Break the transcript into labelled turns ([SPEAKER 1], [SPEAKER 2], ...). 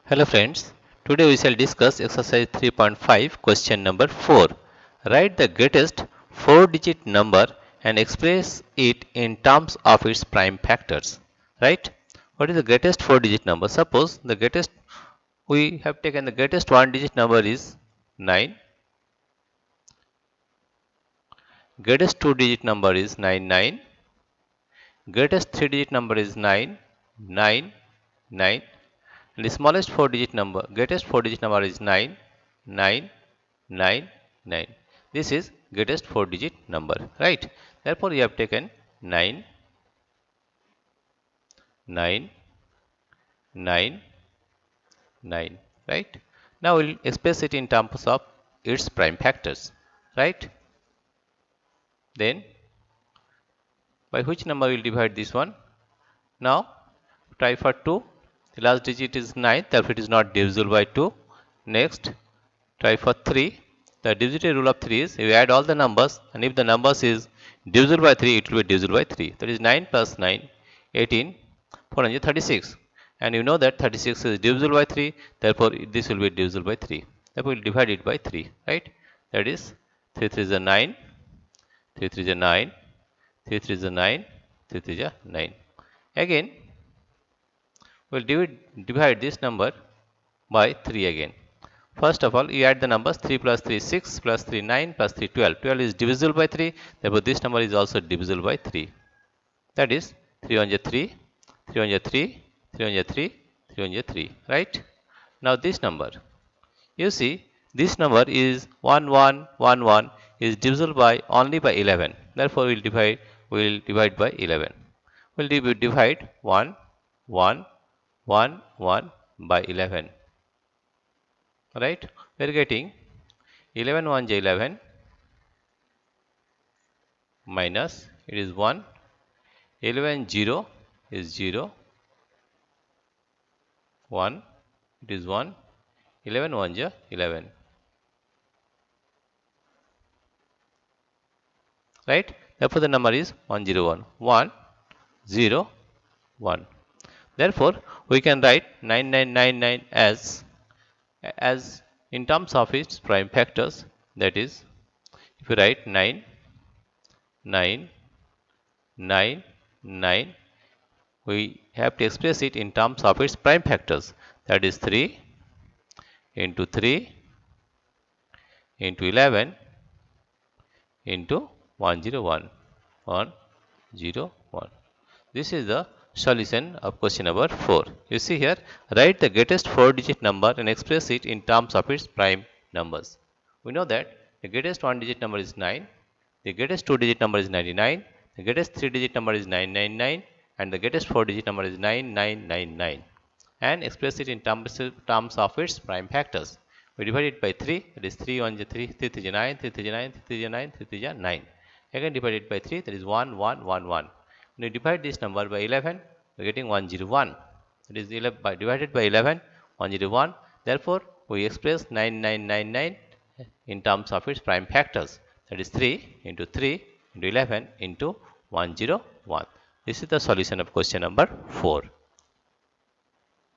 [SPEAKER 1] Hello friends, today we shall discuss exercise 3.5 question number 4. Write the greatest 4-digit number and express it in terms of its prime factors. Right? What is the greatest 4-digit number? Suppose the greatest, we have taken the greatest 1-digit number is 9, greatest 2-digit number is 99, greatest 3-digit number is 9, 9, 9. And the smallest 4-digit number, greatest 4-digit number is 9, 9, 9, 9. This is greatest 4-digit number, right? Therefore, we have taken 9, 9, 9, 9, right? Now, we will express it in terms of its prime factors, right? Then, by which number we will divide this one? Now, try for 2. The last digit is 9, therefore, it is not divisible by 2. Next, try for 3. The divisibility rule of 3 is you add all the numbers, and if the numbers is divisible by 3, it will be divisible by 3. That is 9 plus 9, 18, 436. And you know that 36 is divisible by 3, therefore this will be divisible by 3. Therefore we will divide it by 3, right? That is 3 3 is a 9, 3 3 is a 9, 3 3 is a 9, 3 3 is a 9. Again, we will divide this number by 3 again. First of all, you add the numbers 3 plus 3 6 plus 3 9 plus 3 12. 12 is divisible by 3, therefore this number is also divisible by 3. That is 3 on 3, 3 on 3, 3 on 3, 3 on 3, right? Now this number, you see this number is 1 1 1 1 is divisible by only by 11. Therefore we will divide by 11. We will divide 1 1 1 1 by 11. Right? We are getting 11 1 is 11 minus it is 1, 11 0 is 0, 1, it is 1, 11 1 is 11. Right? Therefore the number is 101, 1 0 1. Therefore we can write 9999 as in terms of its prime factors, that is if you write 9 9 9 9, we have to express it in terms of its prime factors, that is 3 into 3 into 11 into 101 101. This is the solution of question number 4. You see here, write the greatest 4-digit number and express it in terms of its prime numbers. We know that the greatest 1-digit number is 9, the greatest 2-digit number is 99, the greatest 3-digit number is 999, and the greatest 4-digit number is 9999. And express it in terms of its prime factors. We divide it by 3, that is 3 1 is 3, 3 3 is 9, 3 3 is 9, 3 3 is 9, 3 3 is 9. Again divide it by 3, that is 1 1 1 1. When you divide this number by 11, we are getting 101. That is 11 divided by 11, 101. Therefore, we express 9999 in terms of its prime factors. That is 3 into 3 into 11 into 101. This is the solution of question number 4.